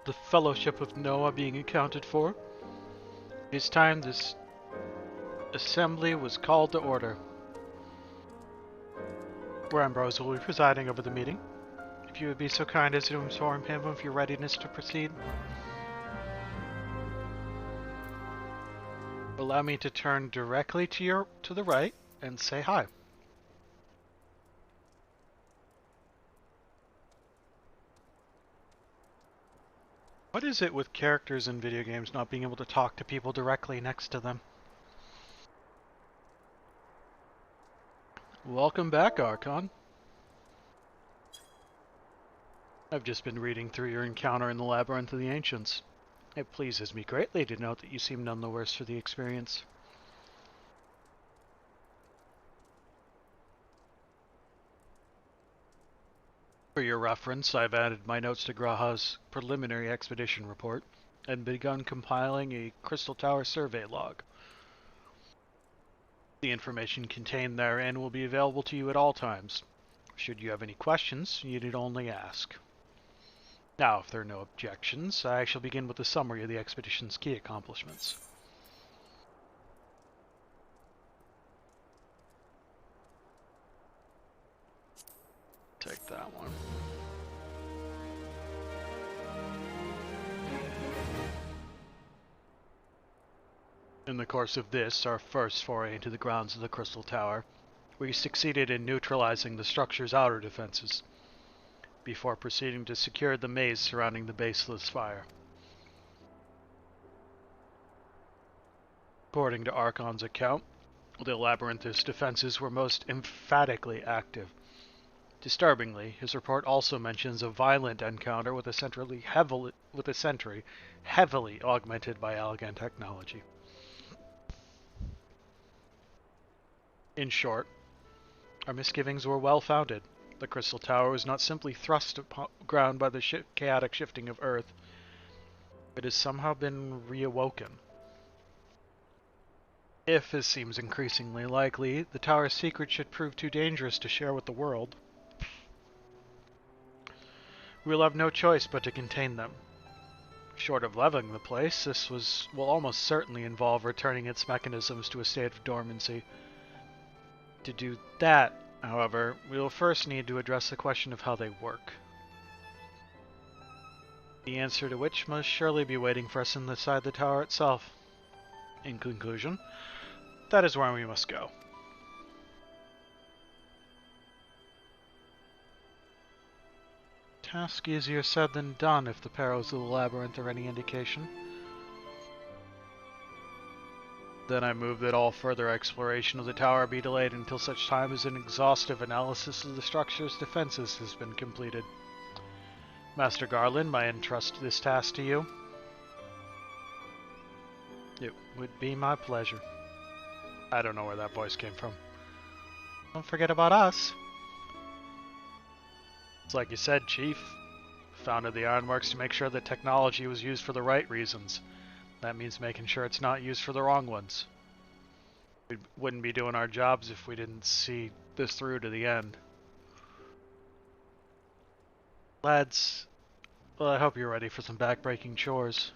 the Fellowship of Noah being accounted for, it is time this assembly was called to order. Where Ambrose will be presiding over the meeting. If you would be so kind as to inform him of your readiness to proceed. Allow me to turn directly to the right and say hi. What is it with characters in video games not being able to talk to people directly next to them? Welcome back, Archon. I've just been reading through your encounter in the Labyrinth of the Ancients. It pleases me greatly to note that you seem none the worse for the experience. For your reference, I've added my notes to Graha's preliminary expedition report and begun compiling a Crystal Tower survey log. The information contained therein will be available to you at all times. Should you have any questions, you need only ask. Now, if there are no objections, I shall begin with a summary of the expedition's key accomplishments. Take that one. In the course of this, our first foray into the grounds of the Crystal Tower, we succeeded in neutralizing the structure's outer defenses, before proceeding to secure the maze surrounding the base of the spire. According to Archon's account, the Labyrinth's defenses were most emphatically active. Disturbingly, his report also mentions a violent encounter with a sentry heavily augmented by elegant technology. In short, our misgivings were well founded. The Crystal Tower was not simply thrust upon ground by the chaotic shifting of Earth. It has somehow been reawoken. If, as seems increasingly likely, the tower's secret should prove too dangerous to share with the world, we will have no choice but to contain them. Short of leveling the place, this will almost certainly involve returning its mechanisms to a state of dormancy. To do that, however, we will first need to address the question of how they work. The answer to which must surely be waiting for us inside the tower itself. In conclusion, that is where we must go. Task easier said than done if the perils of the labyrinth are any indication. Then I move that all further exploration of the tower be delayed until such time as an exhaustive analysis of the structure's defenses has been completed. Master Garland, may I entrust this task to you? It would be my pleasure. I don't know where that voice came from. Don't forget about us. It's like you said, Chief. Founded the Ironworks to make sure that technology was used for the right reasons. That means making sure it's not used for the wrong ones. We wouldn't be doing our jobs if we didn't see this through to the end. Lads, well, I hope you're ready for some back-breaking chores.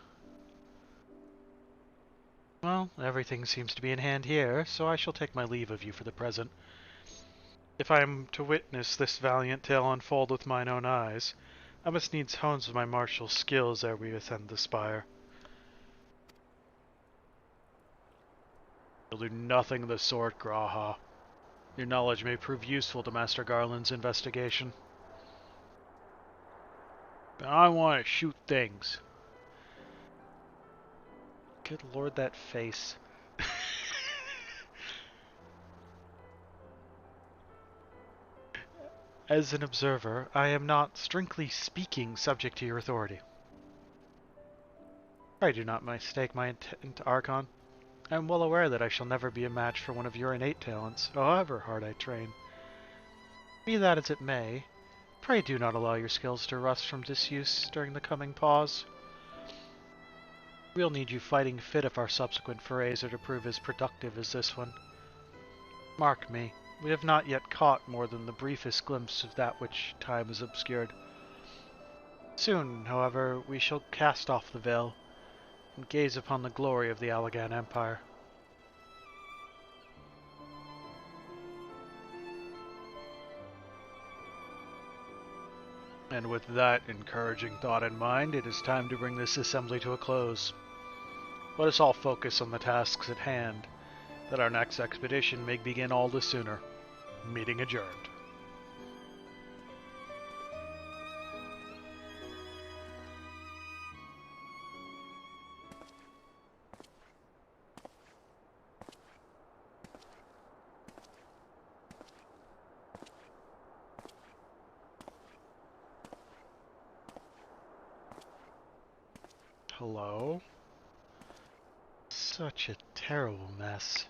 Well, everything seems to be in hand here, so I shall take my leave of you for the present. If I am to witness this valiant tale unfold with mine own eyes, I must needs hone my martial skills ere we ascend the spire. You'll do nothing of the sort, Graha. Your knowledge may prove useful to Master Garland's investigation. But I want to shoot things. Good lord, that face. As an observer, I am not, strictly speaking, subject to your authority. Pray do not mistake my intent, Archon. I am well aware that I shall never be a match for one of your innate talents, however hard I train. Be that as it may, pray do not allow your skills to rust from disuse during the coming pause. We'll need you fighting fit if our subsequent forays are to prove as productive as this one. Mark me, we have not yet caught more than the briefest glimpse of that which time has obscured. Soon, however, we shall cast off the veil and gaze upon the glory of the Allagan Empire. And with that encouraging thought in mind, it is time to bring this assembly to a close. Let us all focus on the tasks at hand, that our next expedition may begin all the sooner. Meeting adjourned. Hello? Such a terrible mess.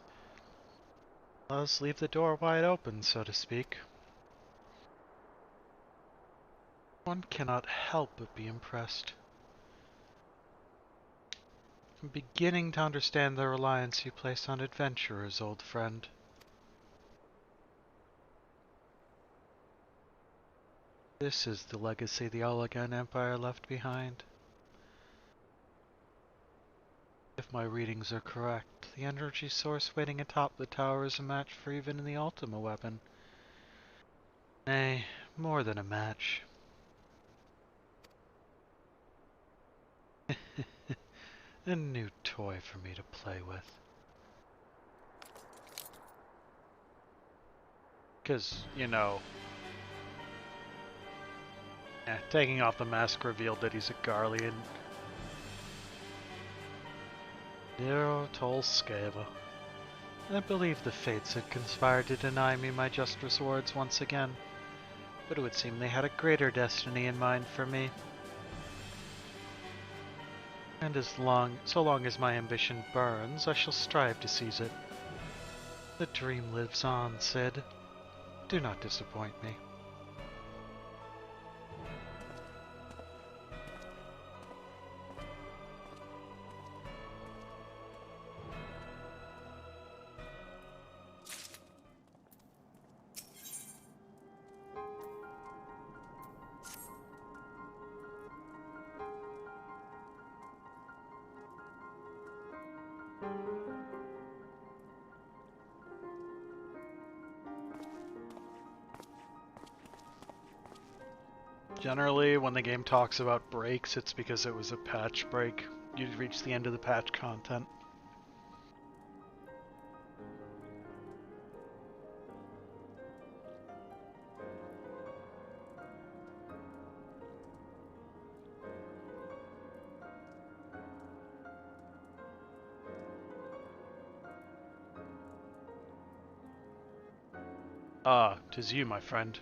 Let us leave the door wide open, so to speak. One cannot help but be impressed. I'm beginning to understand the reliance you place on adventurers, old friend. This is the legacy the Allagan Empire left behind. If my readings are correct, the energy source waiting atop the tower is a match for even the Ultima weapon. Nay, more than a match. A new toy for me to play with. 'Cause, you know, taking off the mask revealed that he's a Garlean. Nero tol sceva. I believe the fates had conspired to deny me my just rewards once again, but it would seem they had a greater destiny in mind for me. And so long as my ambition burns, I shall strive to seize it. The dream lives on, Cid. Do not disappoint me. Generally, when the game talks about breaks, it's because it was a patch break. You'd reached the end of the patch content. Ah, 'tis you, my friend.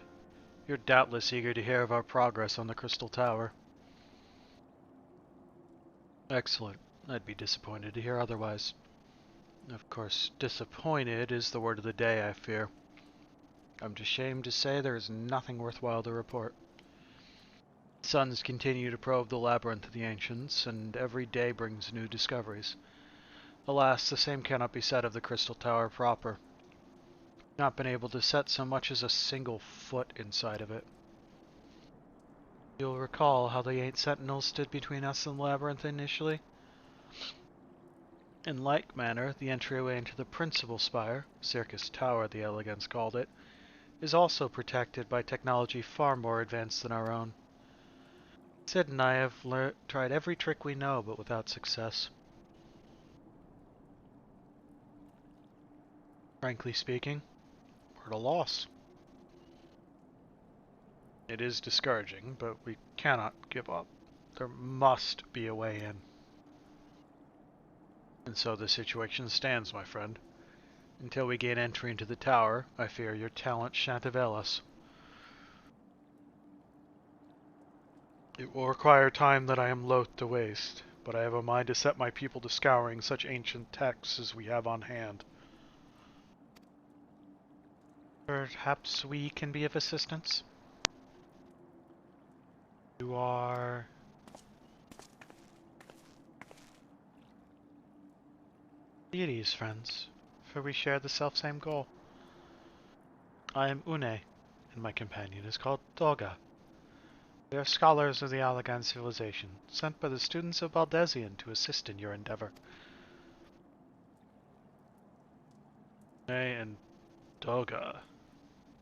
You're doubtless eager to hear of our progress on the Crystal Tower. Excellent. I'd be disappointed to hear otherwise. Of course, disappointed is the word of the day, I fear. I'm ashamed to say there is nothing worthwhile to report. Suns continue to probe the labyrinth of the ancients, and every day brings new discoveries. Alas, the same cannot be said of the Crystal Tower proper. Not been able to set so much as a single foot inside of it. You'll recall how the 8 sentinels stood between us and the labyrinth initially? In like manner, the entryway into the principal spire, Syrcus Tower the elegants called it, is also protected by technology far more advanced than our own. Cid and I have tried every trick we know, but without success. Frankly speaking, we're at a loss. It is discouraging, but we cannot give up. There must be a way in. And so the situation stands, my friend. Until we gain entry into the tower, I fear your talent shan't avail us. It will require time that I am loath to waste, but I have a mind to set my people to scouring such ancient texts as we have on hand. Perhaps we can be of assistance? You are... deities, friends, for we share the selfsame goal. I am Une, and my companion is called Dolga. We are scholars of the Allagan civilization, sent by the students of Baldesion to assist in your endeavor. And Doga.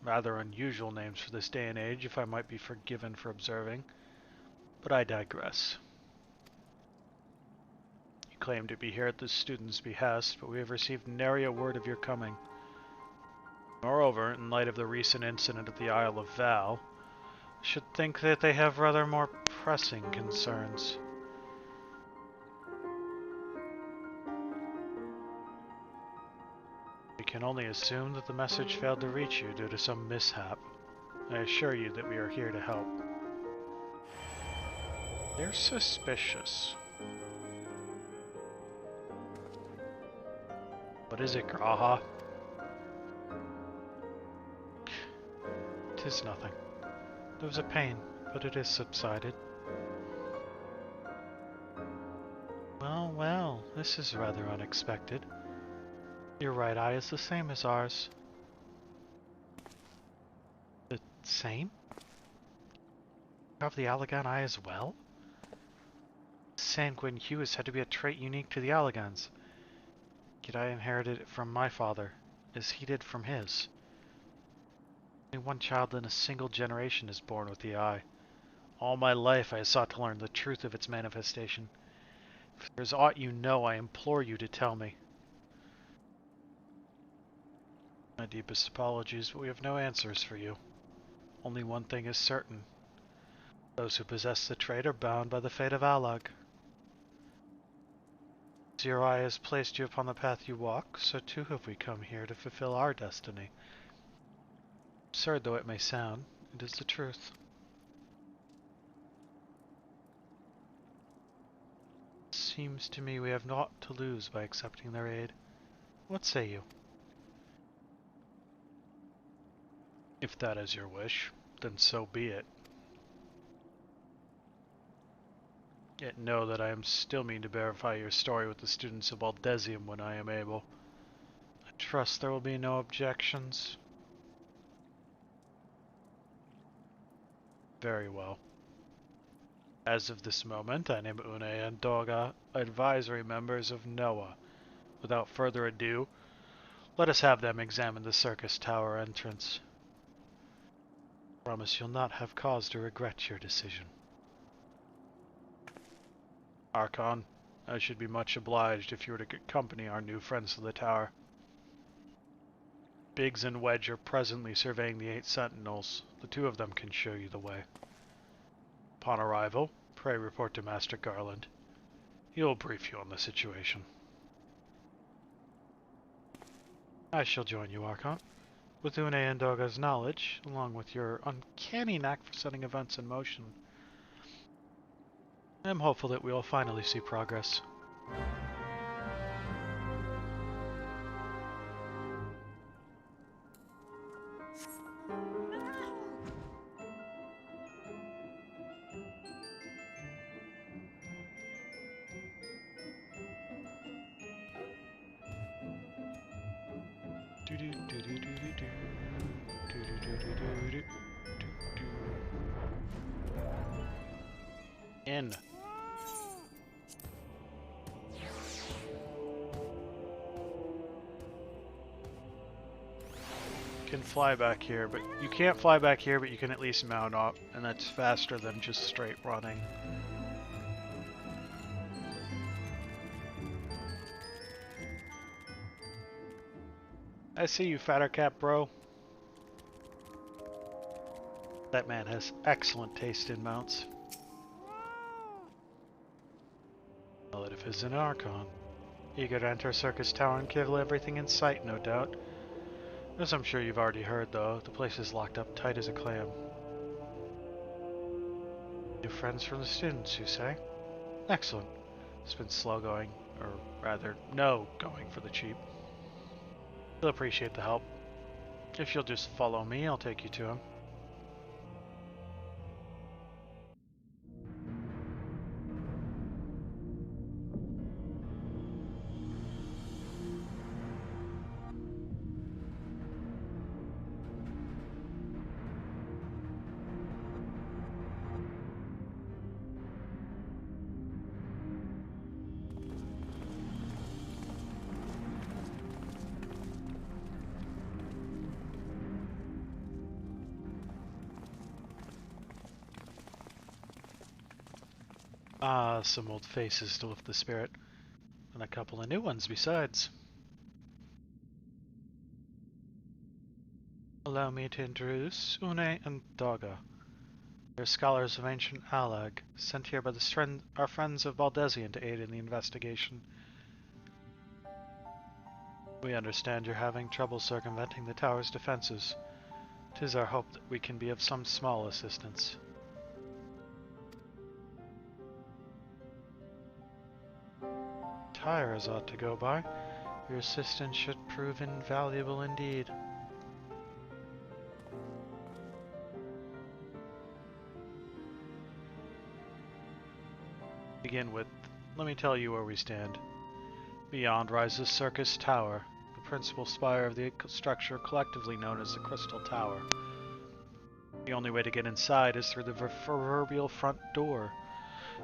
Rather unusual names for this day and age, if I might be forgiven for observing. But I digress. You claim to be here at the students' behest, but we have received nary a word of your coming. Moreover, in light of the recent incident at the Isle of Val, I should think that they have rather more pressing concerns. We can only assume that the message failed to reach you due to some mishap. I assure you that we are here to help. They're suspicious. What is it, Graha? 'Tis nothing. There was a pain, but it has subsided. Well, well, this is rather unexpected. Your right eye is the same as ours. The same? You have the Allagan eye as well? Sanguine hue is said to be a trait unique to the Allagans. Yet I inherited it from my father, as he did from his. Only one child in a single generation is born with the eye. All my life I have sought to learn the truth of its manifestation. If there is aught you know, I implore you to tell me. My deepest apologies, but we have no answers for you. Only one thing is certain. Those who possess the trait are bound by the fate of Allag. As your eye has placed you upon the path you walk, so too have we come here to fulfill our destiny. Absurd though it may sound, it is the truth. It seems to me we have naught to lose by accepting their aid. What say you? If that is your wish, then so be it. Yet know that I am still mean to verify your story with the students of Aldesium when I am able. I trust there will be no objections. Very well. As of this moment, I name Une and Doga advisory members of NOAA. Without further ado, let us have them examine the Syrcus Tower entrance. Promise you'll not have cause to regret your decision. Archon, I should be much obliged if you were to accompany our new friends to the tower. Biggs and Wedge are presently surveying the 8 sentinels. The 2 of them can show you the way. Upon arrival, pray report to Master Garland. He will brief you on the situation. I shall join you, Archon. With Une and Doga's knowledge, along with your uncanny knack for setting events in motion, I am hopeful that we will finally see progress. In. Can fly back here, but you can't fly back here, but you can at least mount up, and that's faster than just straight running. I see you, fatter cat bro. That man has excellent taste in mounts. Relative is an Archon. Eager to enter Syrcus Tower and kill everything in sight, no doubt. As I'm sure you've already heard, though, the place is locked up tight as a clam. New friends from the students, you say? Excellent. It's been slow going, or rather, no going for the cheap. He'll appreciate the help. If you'll just follow me, I'll take you to him. Ah, some old faces to lift the spirit, and a couple of new ones besides. Allow me to introduce Une and Daga. They're scholars of ancient Alag, sent here by our friends of Baldesion to aid in the investigation. We understand you're having trouble circumventing the tower's defenses. 'Tis our hope that we can be of some small assistance. Tires ought to go by. Your assistance should prove invaluable indeed. Begin with, let me tell you where we stand. Beyond rises Syrcus Tower, the principal spire of the structure collectively known as the Crystal Tower. The only way to get inside is through the proverbial front door,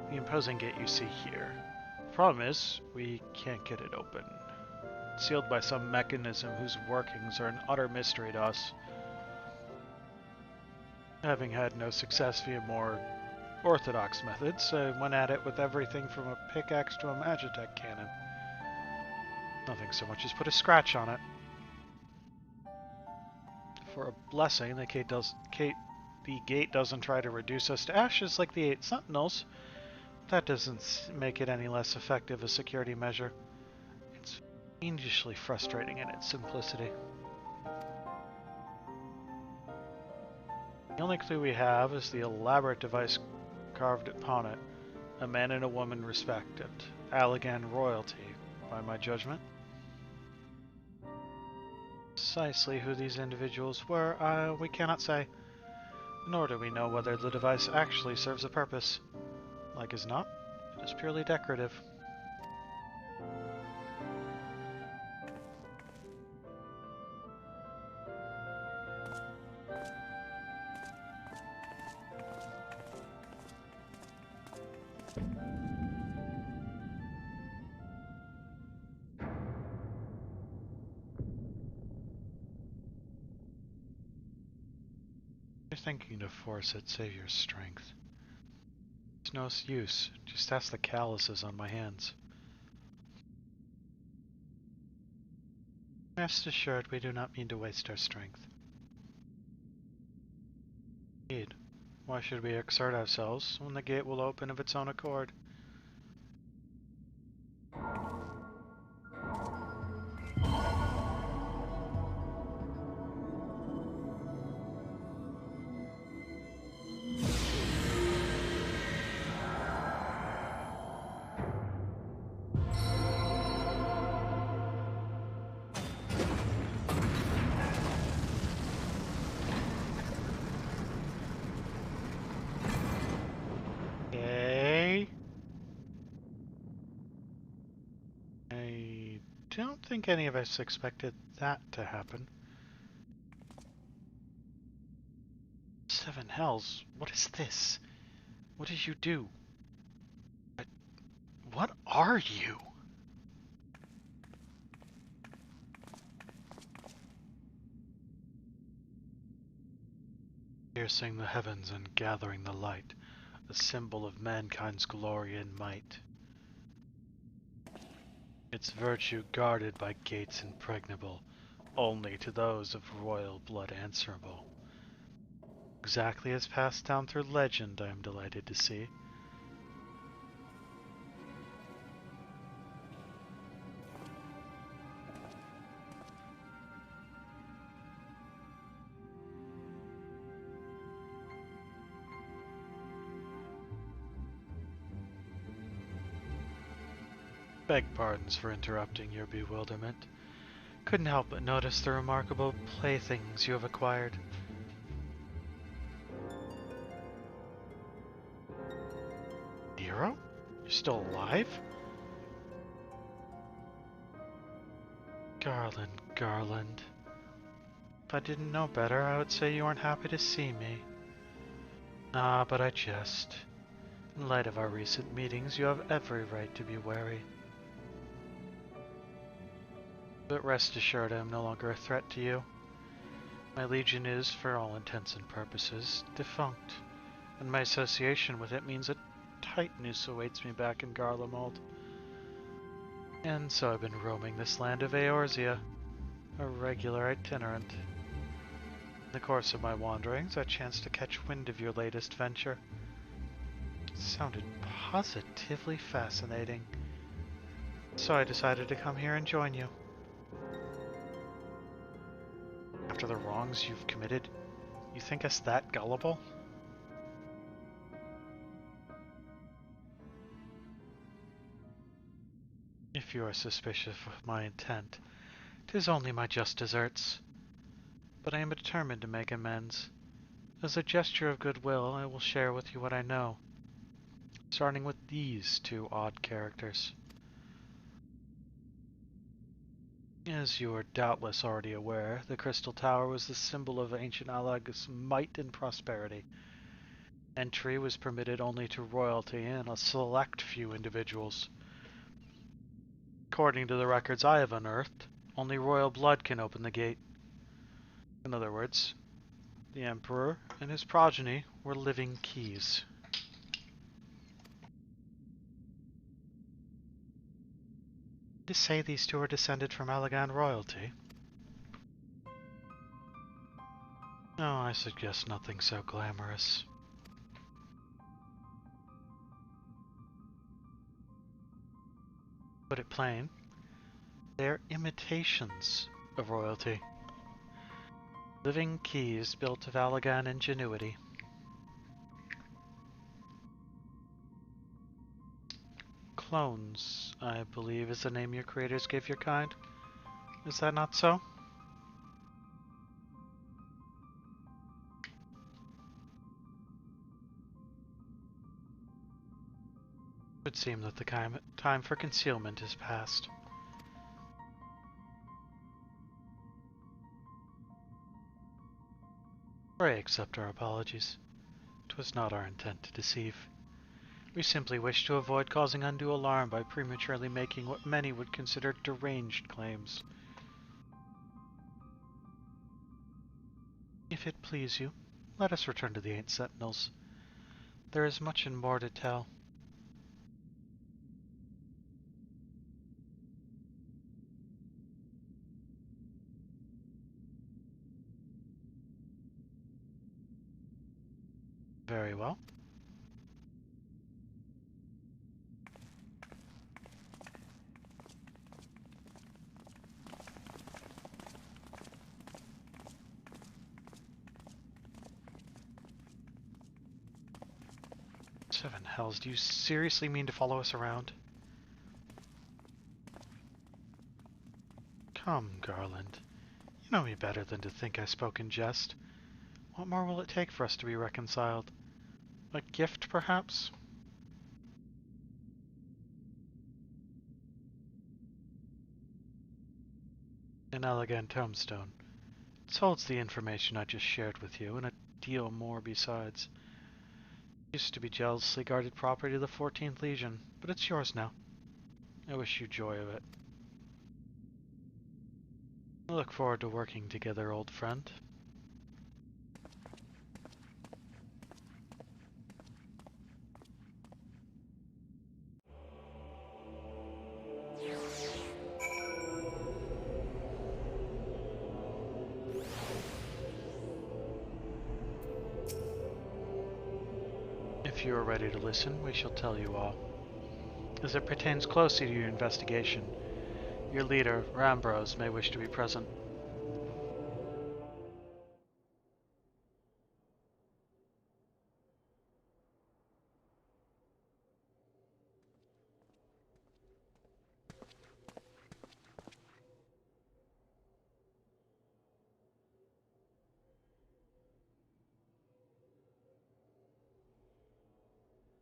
the imposing gate you see here. The problem is, we can't get it open. It's sealed by some mechanism whose workings are an utter mystery to us. Having had no success via more orthodox methods, I went at it with everything from a pickaxe to a magitech cannon. Nothing so much as put a scratch on it. For a blessing, the gate doesn't try to reduce us to ashes like the 8 sentinels. That doesn't make it any less effective a security measure. It's fiendishly frustrating in its simplicity. The only clue we have is the elaborate device carved upon it. A man and a woman respected. Allagan royalty, by my judgment. Precisely who these individuals were, we cannot say. Nor do we know whether the device actually serves a purpose. Like as not, it is purely decorative. You're thinking to force it, save your strength. It's no use. Just ask the calluses on my hands. Rest assured, we do not mean to waste our strength. Indeed. Why should we exert ourselves when the gate will open of its own accord? I don't think any of us expected that to happen. 7 hells, what is this? What did you do? What are you? Piercing the heavens and gathering the light, a symbol of mankind's glory and might. Its virtue guarded by gates impregnable, only to those of royal blood answerable. Exactly as passed down through legend, I am delighted to see. Beg pardons for interrupting your bewilderment. Couldn't help but notice the remarkable playthings you have acquired. Nero? You're still alive? Garland, Garland. If I didn't know better, I would say you weren't happy to see me. Ah, but I jest. In light of our recent meetings, you have every right to be wary. But rest assured I am no longer a threat to you. My legion is, for all intents and purposes, defunct, and my association with it means that tight noose awaits me back in Garlemald. And so I've been roaming this land of Eorzea, a regular itinerant. In the course of my wanderings, I chanced to catch wind of your latest venture. It sounded positively fascinating, so I decided to come here and join you. After the wrongs you've committed, you think us that gullible? If you are suspicious of my intent, 'tis only my just deserts. But I am determined to make amends. As a gesture of goodwill, I will share with you what I know, starting with these two odd characters. As you are doubtless already aware, the Crystal Tower was the symbol of ancient Alag's might and prosperity. Entry was permitted only to royalty and a select few individuals. According to the records I have unearthed, only royal blood can open the gate. In other words, the Emperor and his progeny were living keys. To say these two are descended from Alagan royalty? No, I suggest nothing so glamorous. Put it plain, they're imitations of royalty. Living keys built of Alagan ingenuity. Clones, I believe, is the name your creators gave your kind. Is that not so? It would seem that the time for concealment is past. Pray accept our apologies. 'Twas not our intent to deceive. We simply wish to avoid causing undue alarm by prematurely making what many would consider deranged claims. If it please you, let us return to the 8 Sentinels. There is much and more to tell. Very well. Seven hells, do you seriously mean to follow us around? Come, Garland. You know me better than to think I spoke in jest. What more will it take for us to be reconciled? A gift, perhaps? An elegant tombstone. It holds the information I just shared with you, and a deal more besides. It used to be jealously guarded property of the 14th Legion, but it's yours now. I wish you joy of it. I look forward to working together, old friend. If you are ready to listen, we shall tell you all. As it pertains closely to your investigation, your leader, Rambros, may wish to be present.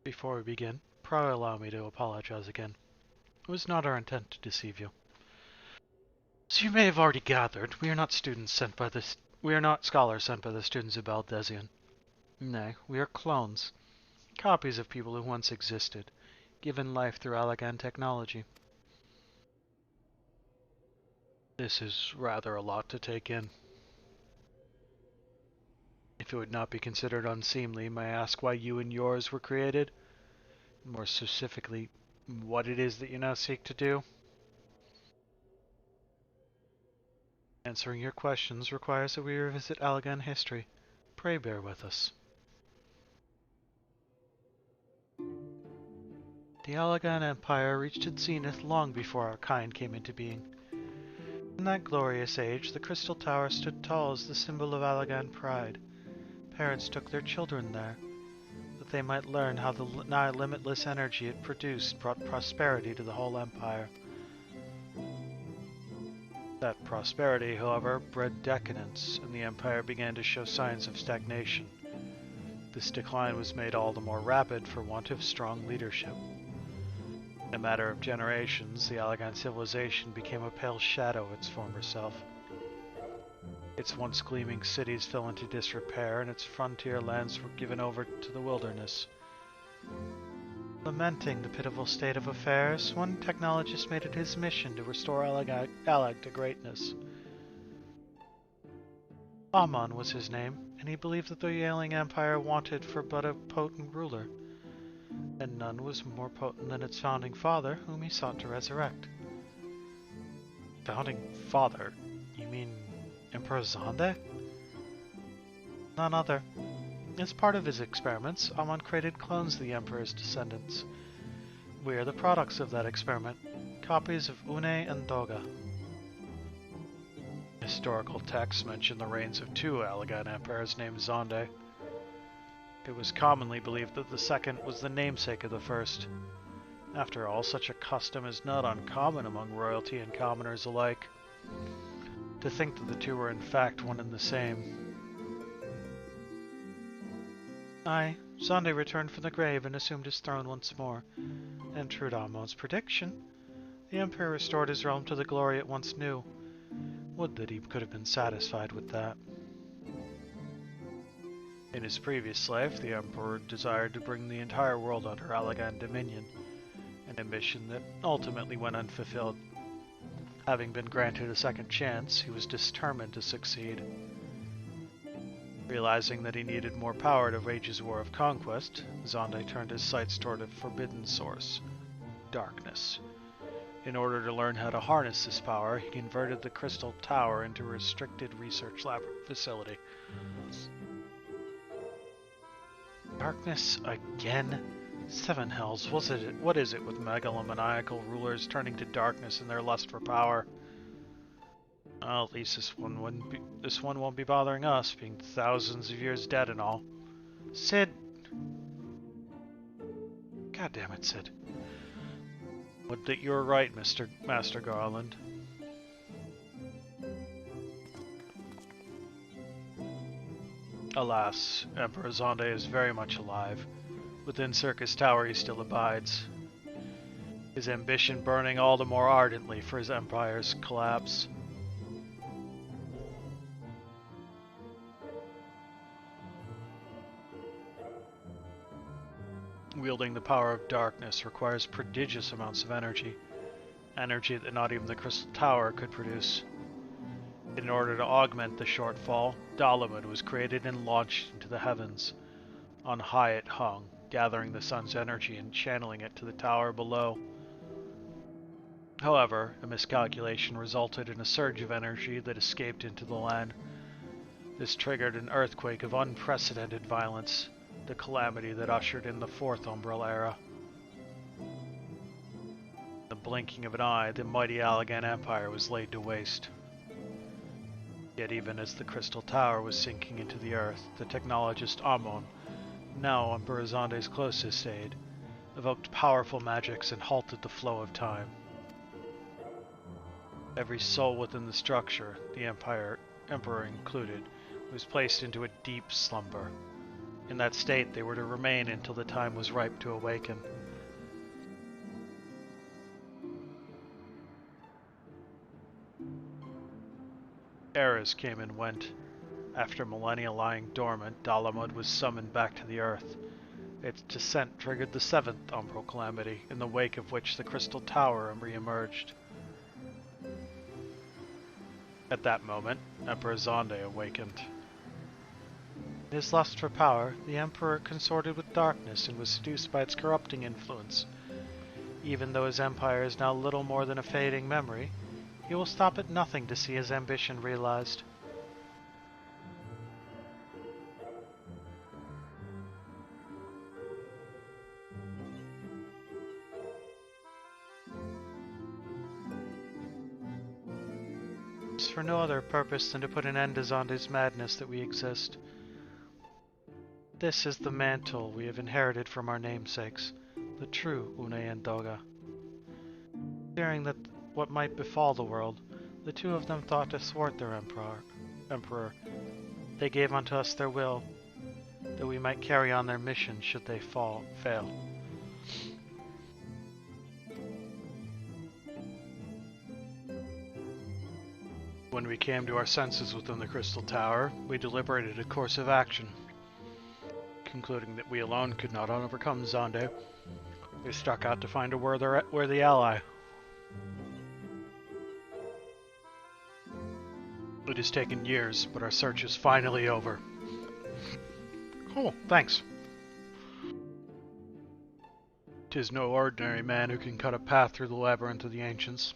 Before we begin, pray allow me to apologize again. It was not our intent to deceive you. As you may have already gathered, we are not scholars sent by the students of Baldesion. Nay, we are clones, copies of people who once existed, given life through Alagan technology. This is rather a lot to take in. If it would not be considered unseemly, may I ask why you and yours were created? More specifically, what it is that you now seek to do? Answering your questions requires that we revisit Allagan history. Pray bear with us. The Allagan Empire reached its zenith long before our kind came into being. In that glorious age, the Crystal Tower stood tall as the symbol of Allagan pride. Parents took their children there, that they might learn how the nigh limitless energy it produced brought prosperity to the whole empire. That prosperity, however, bred decadence, and the empire began to show signs of stagnation. This decline was made all the more rapid for want of strong leadership. In a matter of generations, the Allagan civilization became a pale shadow of its former self. Its once gleaming cities fell into disrepair, and its frontier lands were given over to the wilderness. Lamenting the pitiful state of affairs, one technologist made it his mission to restore Allag to greatness. Amon was his name, and he believed that the ailing empire wanted for but a potent ruler, and none was more potent than its founding father, whom he sought to resurrect. Founding father? You mean Emperor Zonde? None other. As part of his experiments, Amon created clones of the Emperor's descendants. We are the products of that experiment, copies of Une and Doga. Historical texts mention the reigns of two Allagan emperors named Zonde. It was commonly believed that the second was the namesake of the first. After all, such a custom is not uncommon among royalty and commoners alike. To think that the two were in fact one and the same. Aye, Zonde returned from the grave and assumed his throne once more, and true to Amon's prediction, the Emperor restored his realm to the glory it once knew. Would that he could have been satisfied with that. In his previous life, the Emperor desired to bring the entire world under Allagan dominion, an ambition that ultimately went unfulfilled. Having been granted a second chance, he was determined to succeed. Realizing that he needed more power to wage his war of conquest, Zonde turned his sights toward a forbidden source, darkness. In order to learn how to harness this power, he converted the Crystal Tower into a restricted research lab facility. Darkness again? Seven hells, what is it with megalomaniacal rulers turning to darkness in their lust for power? Well, at least this one won't be bothering us, being thousands of years dead and all. Sid! God damn it, Sid. Would that you were right, Master Garland. Alas, Emperor Zonde is very much alive. Within Syrcus Tower he still abides, his ambition burning all the more ardently for his empire's collapse. Wielding the power of darkness requires prodigious amounts of energy that not even the Crystal Tower could produce. In order to augment the shortfall, Dalamud was created and launched into the heavens. On high it hung, gathering the sun's energy and channeling it to the tower below. However, a miscalculation resulted in a surge of energy that escaped into the land. This triggered an earthquake of unprecedented violence, the calamity that ushered in the Fourth Umbral Era. In the blinking of an eye, the mighty Allagan Empire was laid to waste. Yet even as the Crystal Tower was sinking into the earth, the technologist Amon, now Emperor Zonde's closest aide, evoked powerful magics and halted the flow of time. Every soul within the structure, the Emperor included, was placed into a deep slumber. In that state, they were to remain until the time was ripe to awaken. Eras came and went. After millennia lying dormant, Dalamud was summoned back to the Earth. Its descent triggered the Seventh Umbral Calamity, in the wake of which the Crystal Tower re-emerged. At that moment, Emperor Zonde awakened. In his lust for power, the Emperor consorted with darkness and was seduced by its corrupting influence. Even though his empire is now little more than a fading memory, he will stop at nothing to see his ambition realized. It's for no other purpose than to put an end to Zonde's madness that we exist. This is the mantle we have inherited from our namesakes, the true Une and Doga. Fearing that what might befall the world, the two of them thought to thwart their emperor. They gave unto us their will, that we might carry on their mission should they fail. When we came to our senses within the Crystal Tower, we deliberated a course of action. Concluding that we alone could not overcome Zonde, we struck out to find a worthy ally. It has taken years, but our search is finally over. Oh, thanks. 'Tis no ordinary man who can cut a path through the labyrinth of the ancients.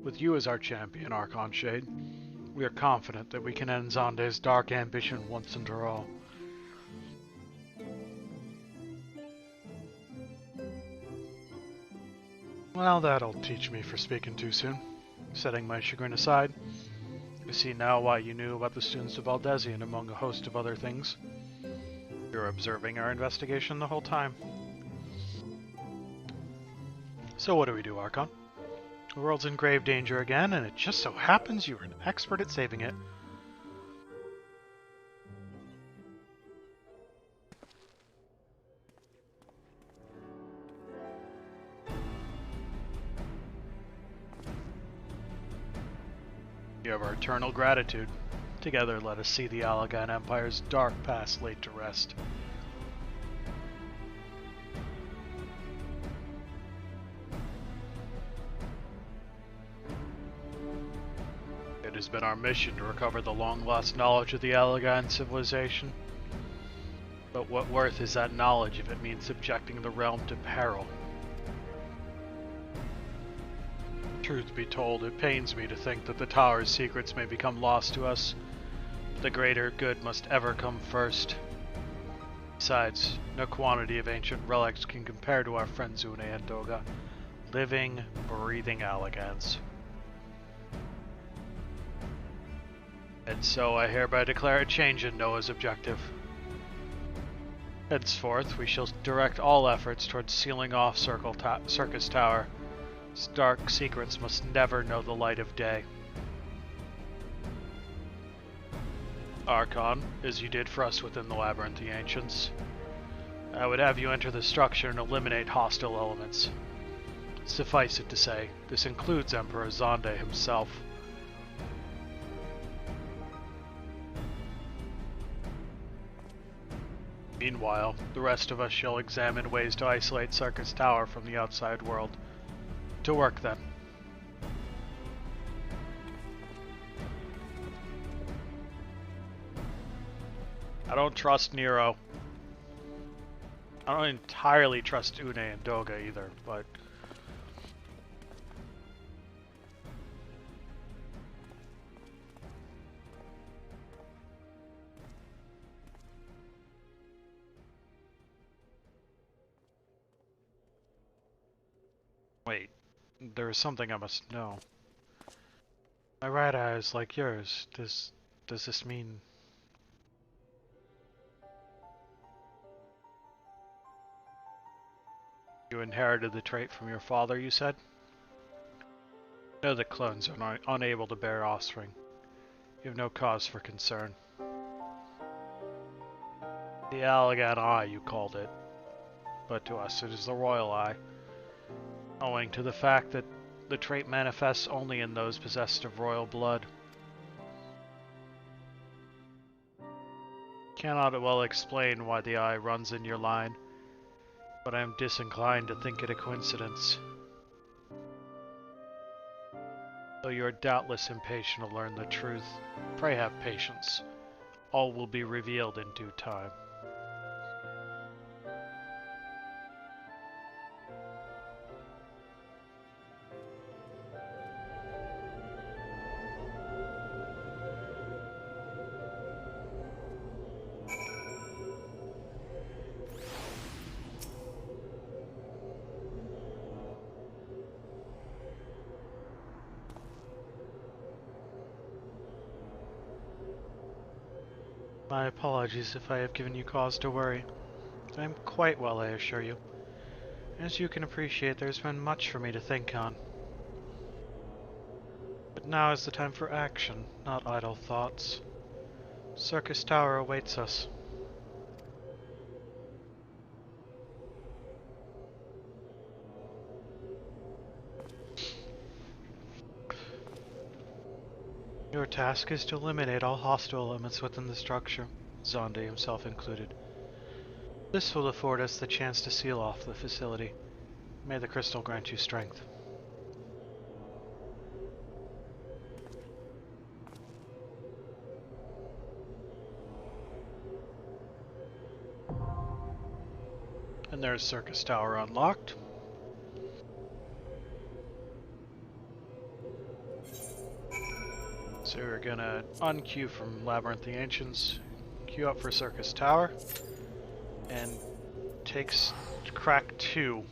With you as our champion, Archon Shade, we are confident that we can end Zonde's dark ambition once and for all. Well, that'll teach me for speaking too soon. Setting my chagrin aside, I see now why you knew about the students of Valdezian among a host of other things. You were observing our investigation the whole time. So what do we do, Archon? The world's in grave danger again, and it just so happens you are an expert at saving it. You have our eternal gratitude. Together let us see the Allagan Empire's dark past laid to rest. It has been our mission to recover the long-lost knowledge of the Allagan civilization. But what worth is that knowledge if it means subjecting the realm to peril? Truth be told, it pains me to think that the Tower's secrets may become lost to us. The greater good must ever come first. Besides, no quantity of ancient relics can compare to our friends Une and Doga. Living, breathing Allagans. And so I hereby declare a change in Noah's objective. Henceforth, we shall direct all efforts towards sealing off Syrcus Tower. Its dark secrets must never know the light of day. Archon, as you did for us within the Labyrinth of the Ancients, I would have you enter the structure and eliminate hostile elements. Suffice it to say, this includes Emperor Zonde himself. Meanwhile, the rest of us shall examine ways to isolate Syrcus Tower from the outside world. To work, then. I don't trust Nero. I don't entirely trust Une and Doga either, but... Wait. There is something I must know. My right eye is like yours. Does this mean... You inherited the trait from your father, you said? No, the clones are unable to bear offspring. You have no cause for concern. The Allagan Eye, you called it. But to us it is the Royal Eye. Owing to the fact that the trait manifests only in those possessed of royal blood. Cannot well explain why the eye runs in your line, but I am disinclined to think it a coincidence. Though you are doubtless impatient to learn the truth, pray have patience. All will be revealed in due time. My apologies if I have given you cause to worry. I am quite well, I assure you. As you can appreciate, there's been much for me to think on. But now is the time for action, not idle thoughts. Syrcus Tower awaits us. Your task is to eliminate all hostile elements within the structure, Zonde himself included. This will afford us the chance to seal off the facility. May the crystal grant you strength. And there's Syrcus Tower unlocked. So we're gonna unqueue from Labyrinth the Ancients, queue up for Syrcus Tower, and takes crack 2.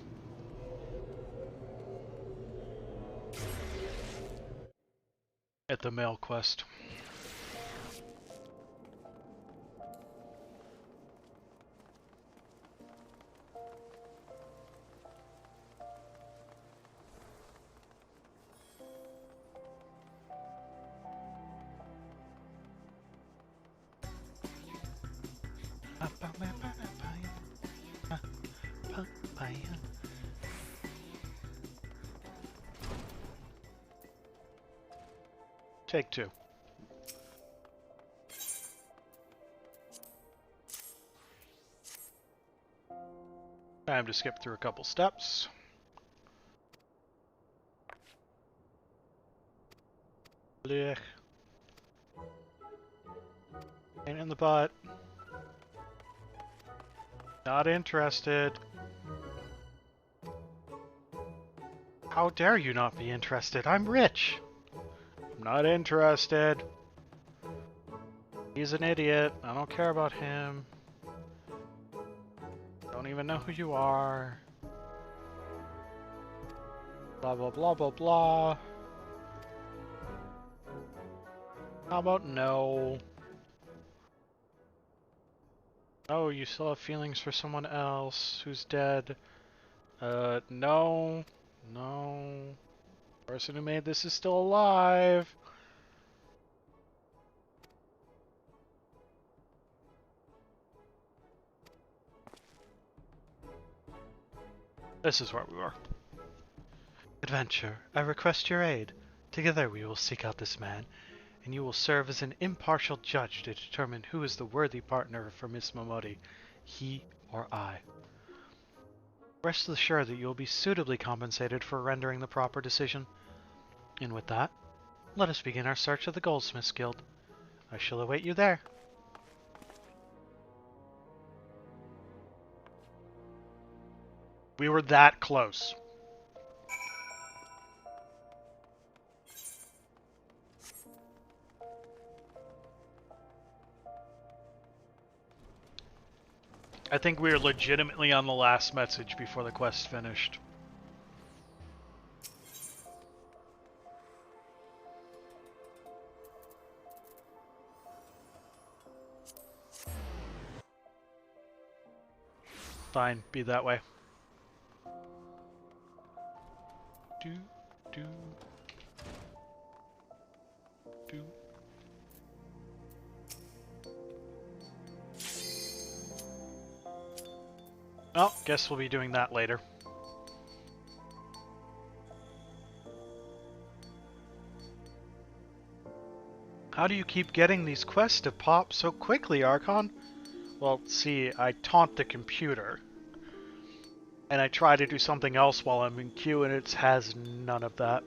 At the mail quest. Take 2. Time to skip through a couple steps. Blech. Pain in the butt. Not interested. How dare you not be interested? I'm rich. I'm not interested. He's an idiot. I don't care about him. Don't even know who you are. Blah blah blah blah blah. How about no? Oh, you still have feelings for someone else who's dead. No. No. The person who made this is still alive. This is where we were. Adventure, I request your aid. Together we will seek out this man, and you will serve as an impartial judge to determine who is the worthy partner for Miss Miqo'te, he or I. Rest assured that you will be suitably compensated for rendering the proper decision. And with that, let us begin our search of the Goldsmiths Guild. I shall await you there. We were that close. I think we were legitimately on the last message before the quest finished. Fine, be that way. Do, do, do. Oh, guess we'll be doing that later. How do you keep getting these quests to pop so quickly, Archon? Well, see, I taunt the computer. And I try to do something else while I'm in queue, and it has none of that.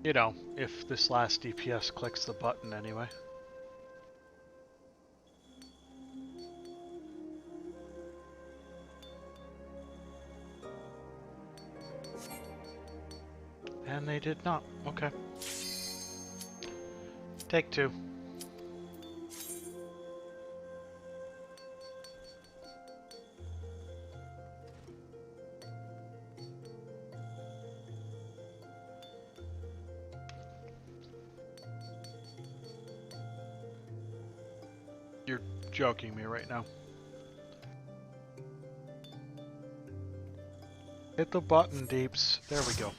You know, if this last DPS clicks the button anyway. And they did not. Okay. Take two. You're joking me right now. Hit the button, Deeps. There we go.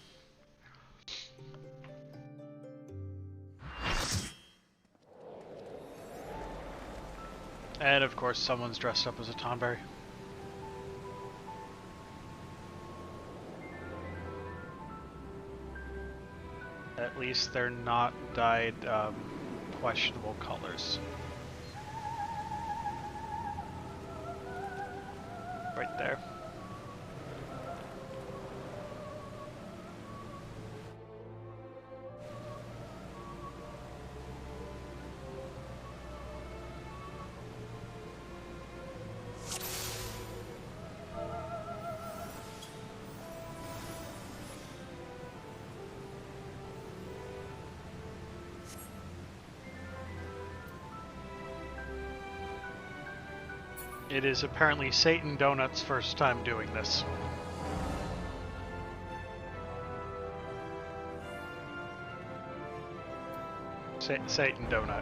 And of course, someone's dressed up as a Tonberry. At least they're not dyed questionable colors. Right there. It is apparently Satan Donut's first time doing this. Satan Donut.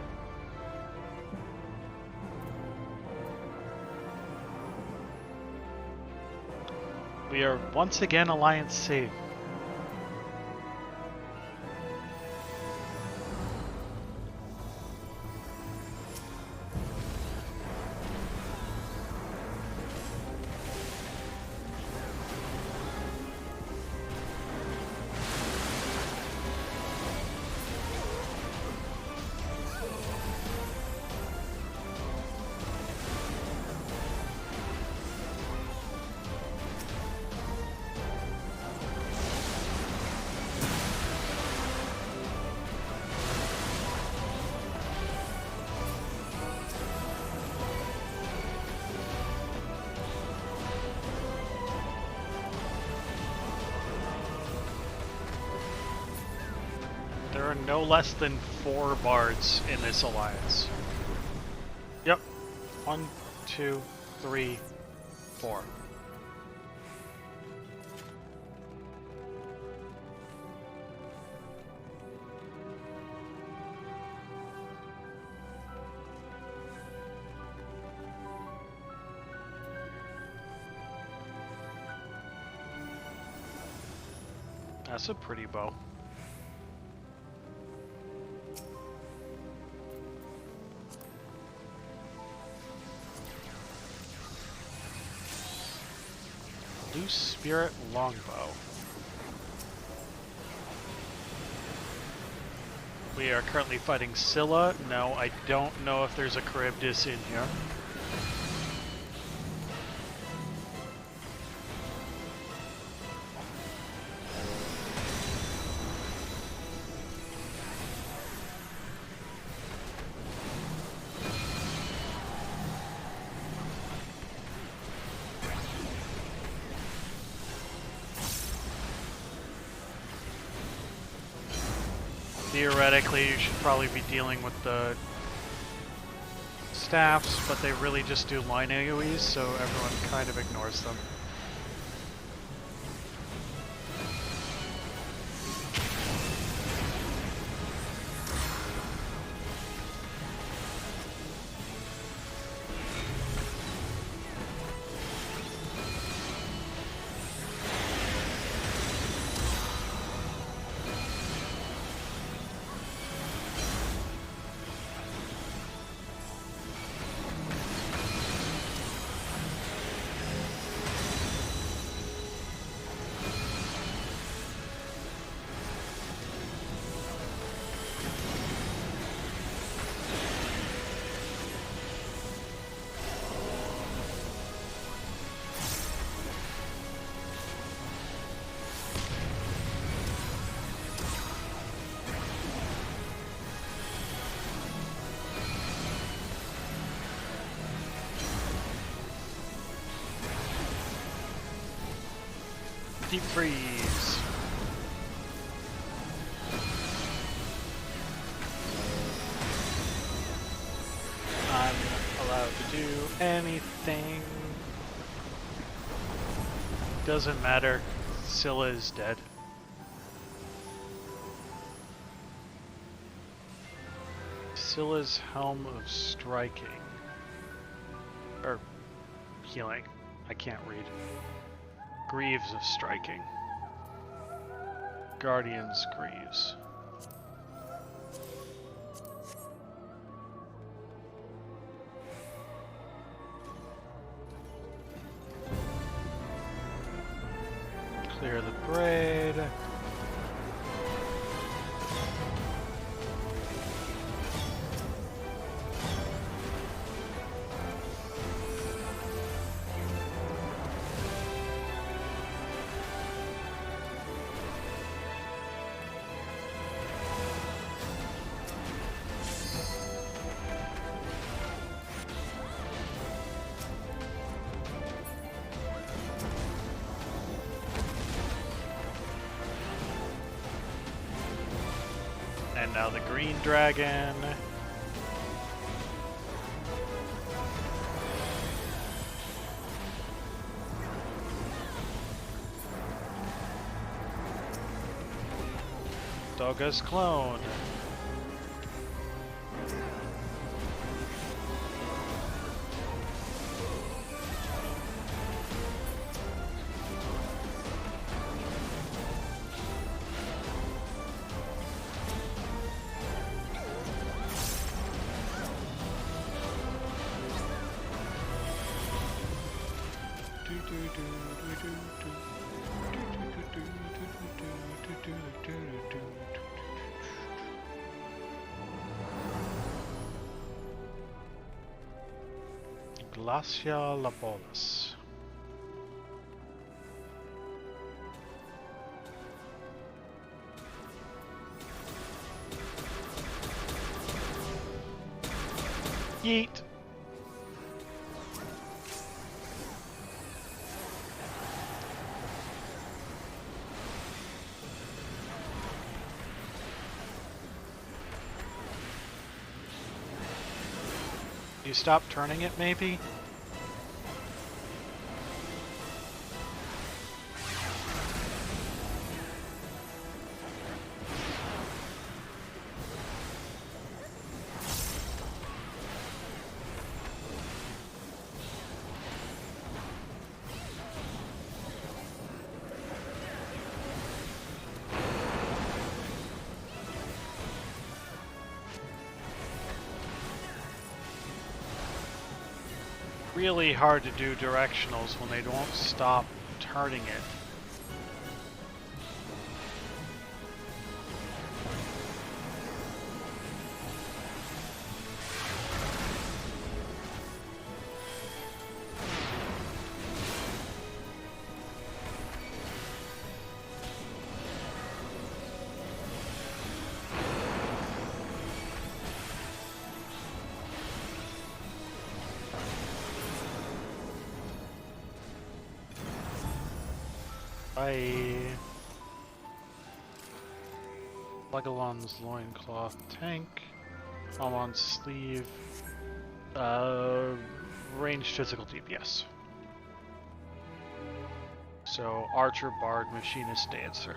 We are once again Alliance C. There are no less than 4 bards in this alliance. Yep. 1, 2, 3, 4. That's a pretty bow. Loose Spirit Longbow. We are currently fighting Scylla. No, I don't know if there's a Charybdis in here. Theoretically, you should probably be dealing with the staffs, but they really just do line AoEs, so everyone kind of ignores them. Deep freeze. I'm allowed to do anything. Doesn't matter. Scylla is dead. Scylla's Helm of Striking. Or healing. I can't read. Greaves of Striking. Guardian's Greaves. Clear the braid. And now the green dragon. Doga's clone. Glacia Labolas. Yeet. You stop turning it, maybe? Really hard to do directionals when they don't stop turning it. Legolan's loincloth tank. Almon's sleeve. Ranged physical DPS. So archer, bard, machinist, dancer.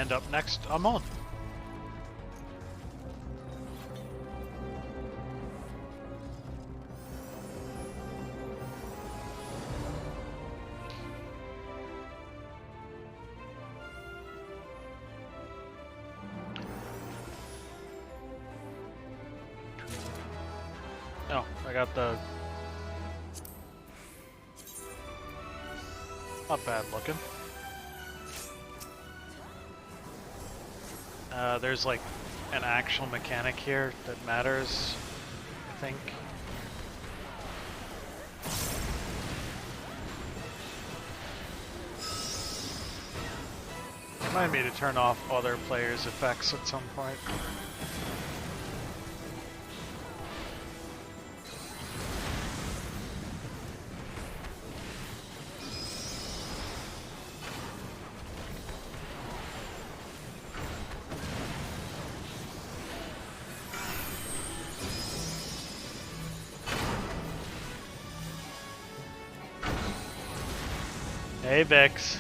And up next, Amon. Oh, I got the... Not bad looking. There's like an actual mechanic here that matters, I think. Remind me to turn off other players' effects at some point. Hey, Vix.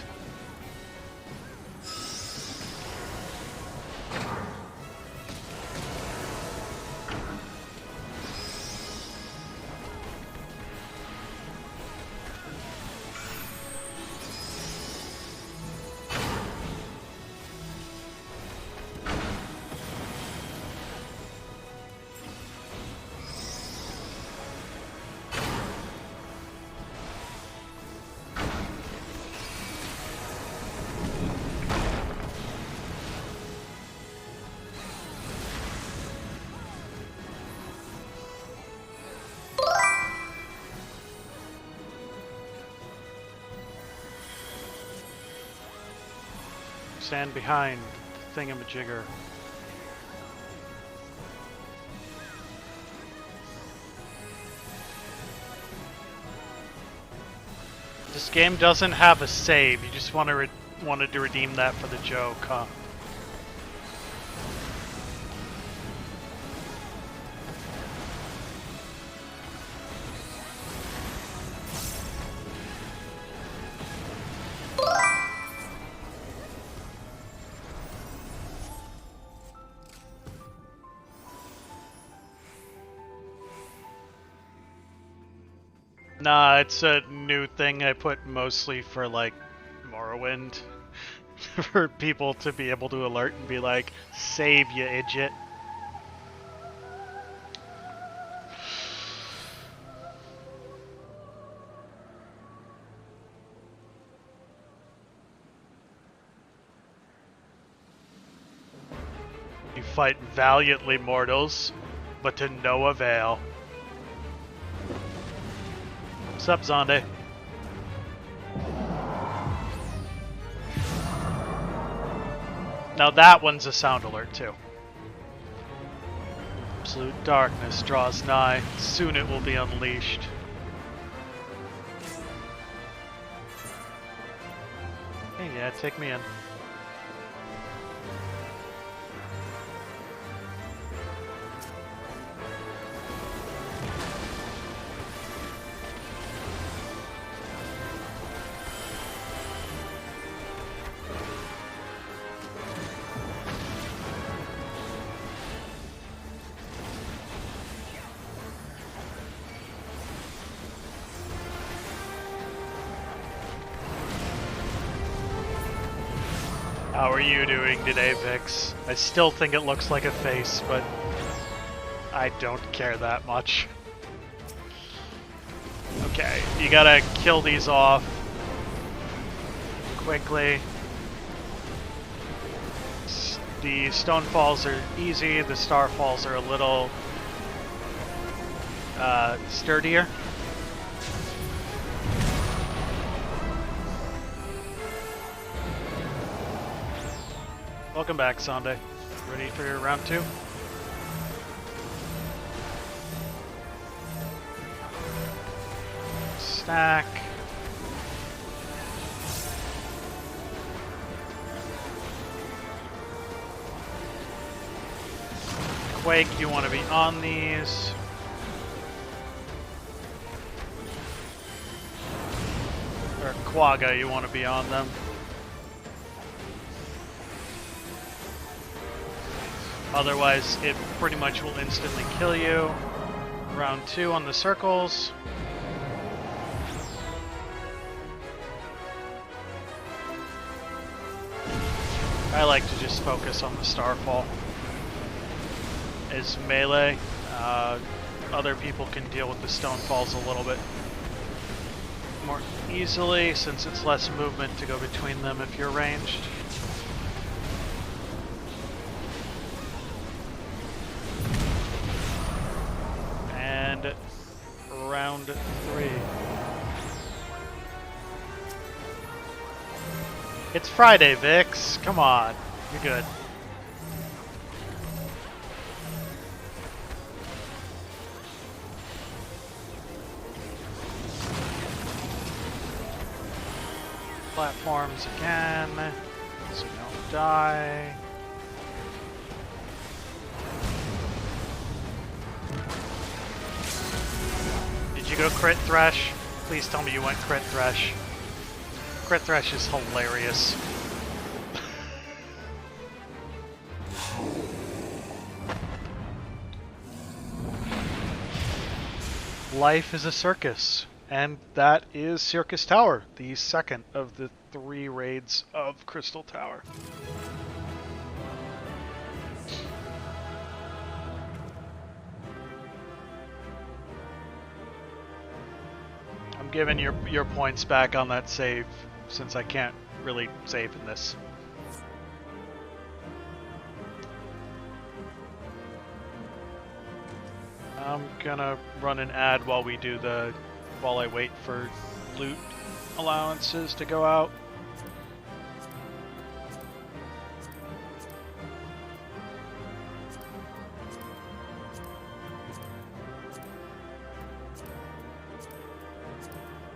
Stand behind the thingamajigger. This game doesn't have a save. You just wanted to redeem that for the joke, huh? Nah, it's a new thing I put mostly for, like, Morrowind. For people to be able to alert and be like, save, you idiot. You fight valiantly, mortals, but to no avail. What's up, Zonde? Now that one's a sound alert too. Absolute darkness draws nigh. Soon it will be unleashed. Hey, yeah, take me in. How are you doing today, Vix? I still think it looks like a face, but I don't care that much. Okay, you gotta kill these off quickly. The stone falls are easy, the star falls are a little sturdier. Welcome back, Sunday. Ready for your round 2? Stack. Quake, you want to be on these. Or Quagga, you want to be on them. Otherwise, it pretty much will instantly kill you. Round 2 on the circles. I like to just focus on the Starfall. As melee, other people can deal with the Stonefalls a little bit more easily since it's less movement to go between them if you're ranged. And round 3. It's Friday, Vix. Come on. You're good. Platforms again, so you don't die. Did you go crit thresh? Please tell me you went crit thresh. Crit thresh is hilarious. Life is a circus. And that is Syrcus Tower, the second of the 3 raids of Crystal Tower. I'm giving your points back on that save, since I can't really save in this. I'm gonna run an ad while I wait for loot allowances to go out.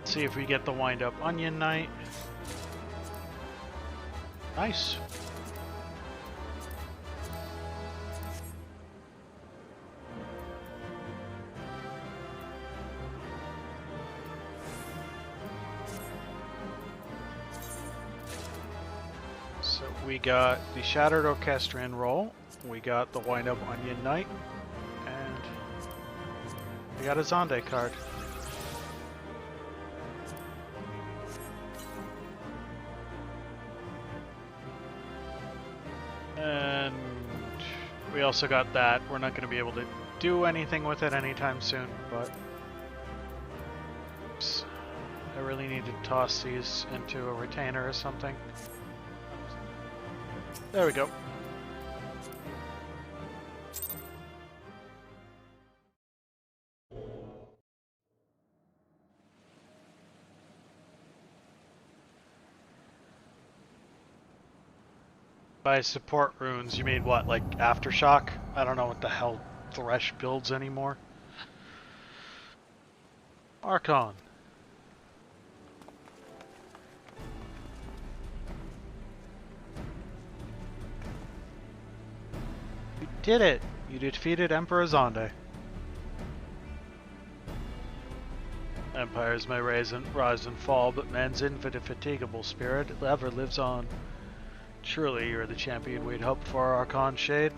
See if we get the wind up onion night. Nice. We got the Shattered Orchestrion roll, we got the Wind Up Onion Knight, and we got a Zonde card. And we also got that. We're not going to be able to do anything with it anytime soon, but oops, I really need to toss these into a retainer or something. There we go. By support runes, you mean what, like Aftershock? I don't know what the hell Thresh builds anymore. Archon. Did it! You defeated Emperor Zonde. Empires may rise and fall, but man's indefatigable spirit ever lives on. Surely you're the champion we'd hoped for, Archon Shade.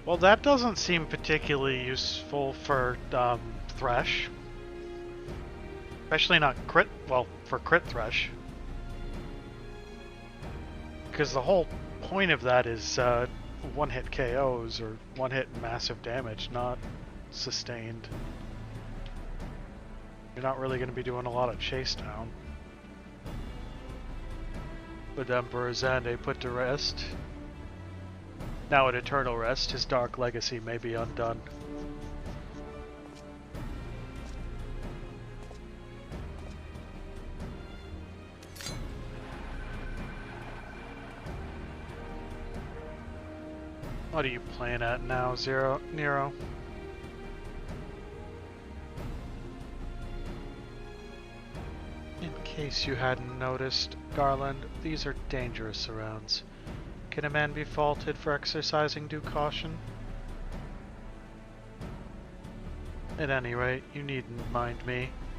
Well, that doesn't seem particularly useful for Thresh. Especially not crit, well, for crit Thresh. Because the whole point of that is one-hit KOs, or one-hit massive damage, not sustained. You're not really going to be doing a lot of chase down. But Emperor Zonde put to rest. Now at eternal rest, his dark legacy may be undone. What are you playing at now, Nero? In case you hadn't noticed, Garland, these are dangerous surrounds. Can a man be faulted for exercising due caution? At any rate, you needn't mind me.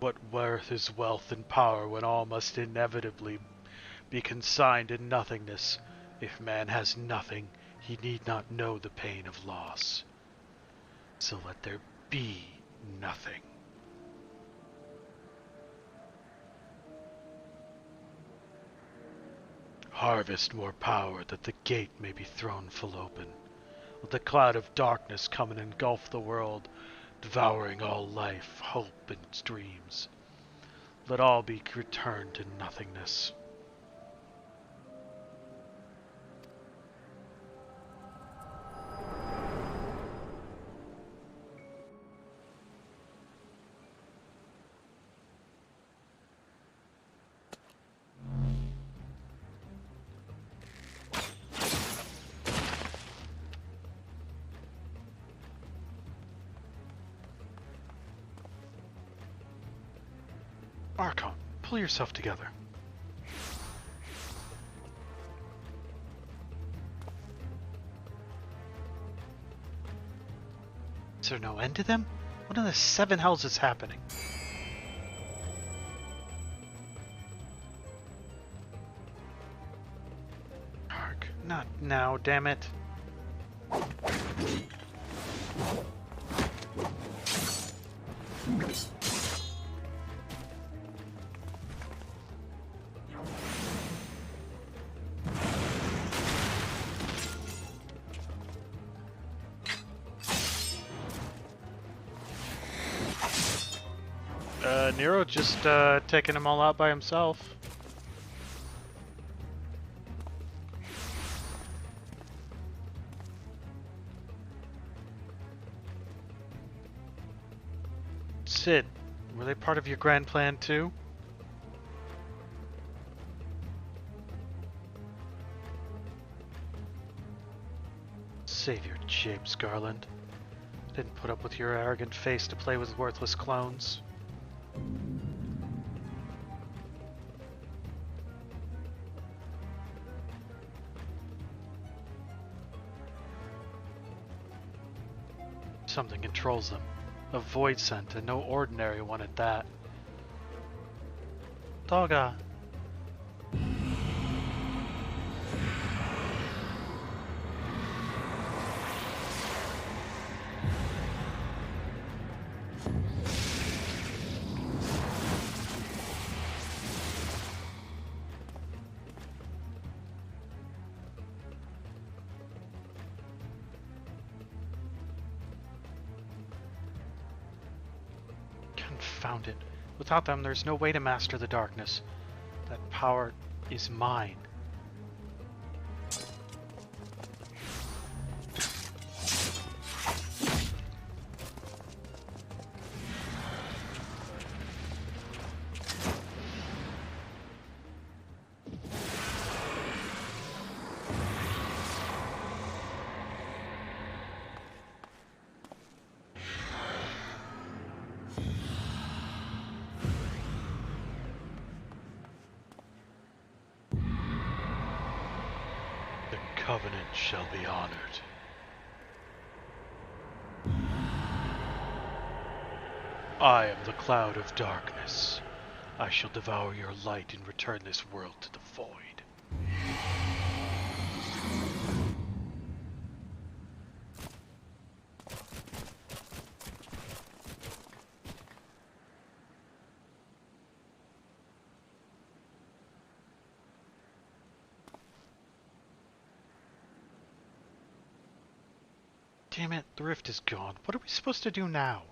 What worth is wealth and power when all must inevitably be consigned in nothingness? If man has nothing, he need not know the pain of loss. So let there be nothing. Harvest more power that the gate may be thrown full open. Let the cloud of darkness come and engulf the world, devouring all life, hope, and dreams. Let all be returned to nothingness. Archon, pull yourself together. Is there no end to them? What in the seven hells is happening? Ark, not now, damn it. Nero just taking them all out by himself. Sid, were they part of your grand plan too? Save your japes, Garland. Didn't put up with your arrogant face to play with worthless clones. Something controls them. A void scent, and no ordinary one at that. Dogga. Confound it. Without them, there's no way to master the darkness. That power is mine. Covenant shall be honored. I am the cloud of darkness. I shall devour your light and return this world to the void. Damn it, the rift is gone. What are we supposed to do now?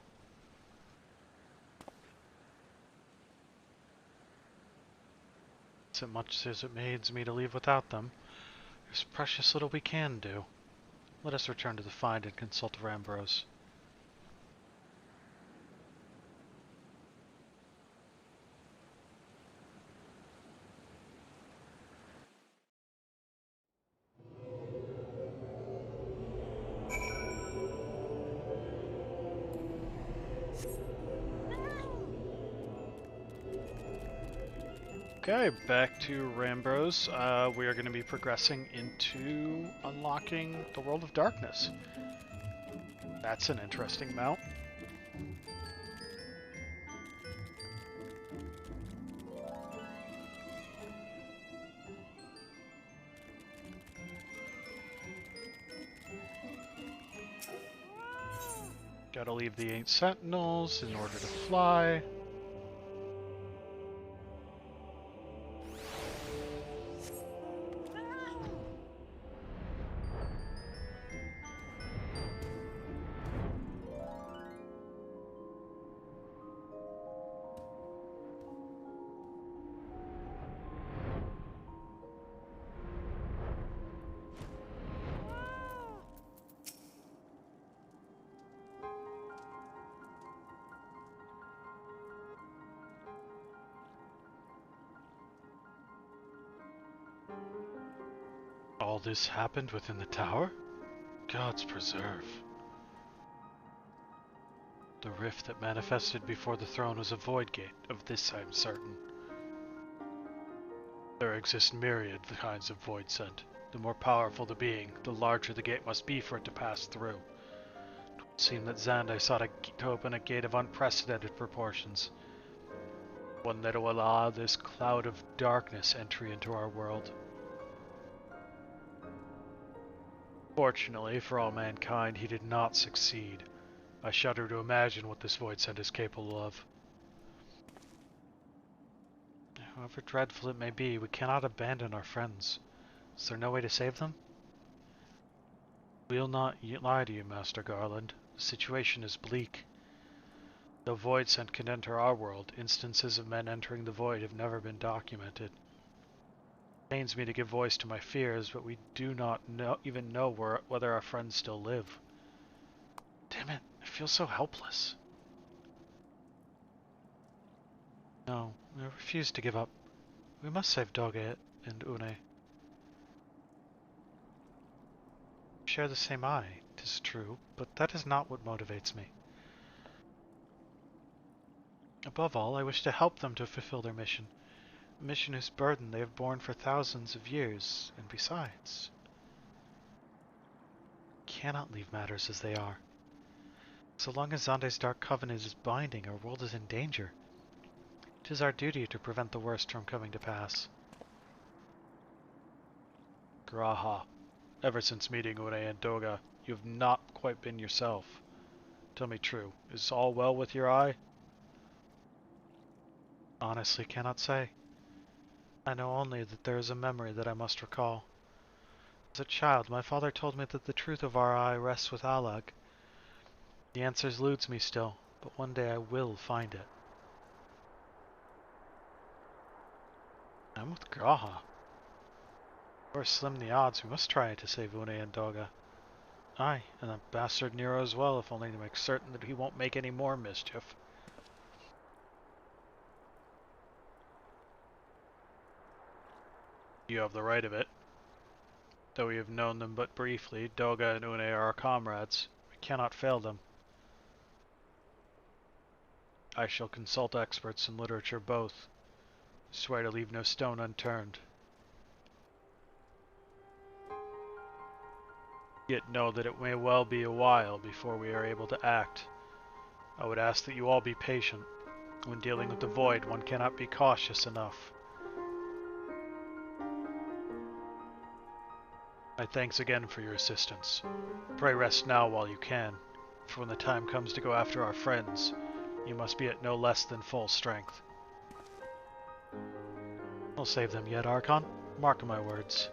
So much as it pains me to leave without them, there's precious little we can do. Let us return to the find and consult Rambros. Okay, back to Rambros. We are going to be progressing into unlocking the World of Darkness. That's an interesting mount. Gotta leave the 8 sentinels in order to fly. All this happened within the tower? Gods preserve. The rift that manifested before the throne was a void gate, of this I am certain. There exist myriad kinds of void sent. The more powerful the being, the larger the gate must be for it to pass through. It would seem that Xandai sought to open a gate of unprecedented proportions. One that will allow this cloud of darkness entry into our world. Fortunately for all mankind, he did not succeed. I shudder to imagine what this void sent is capable of. However dreadful it may be, we cannot abandon our friends. Is there no way to save them? We'll not lie to you, Master Garland. The situation is bleak. Though void sent can enter our world, instances of men entering the void have never been documented. It pains me to give voice to my fears, but we do not even know whether our friends still live. Damn it, I feel so helpless. No, I refuse to give up. We must save Doga and Une. Share the same eye, 'tis true, but that is not what motivates me. Above all, I wish to help them to fulfill their mission. A mission whose burden they have borne for thousands of years, and besides... cannot leave matters as they are. So long as Xandai's Dark Covenant is binding, our world is in danger. It is our duty to prevent the worst from coming to pass. Graha, ever since meeting Une and Doga, you have not quite been yourself. Tell me true, is all well with your eye? Honestly, cannot say. I know only that there is a memory that I must recall. As a child, my father told me that the truth of our eye rests with Alag. The answer eludes me still, but one day I will find it. I'm with Graha. Or slim the odds, we must try to save Une and Doga. Aye, and that bastard Nero as well, if only to make certain that he won't make any more mischief. You have the right of it. Though we have known them but briefly, Doga and Une are our comrades. We cannot fail them. I shall consult experts in literature both. Swear to leave no stone unturned. Yet know that it may well be a while before we are able to act. I would ask that you all be patient. When dealing with the void, one cannot be cautious enough. My thanks again for your assistance. Pray rest now while you can, for when the time comes to go after our friends, you must be at no less than full strength. I'll save them yet, Archon. Mark my words.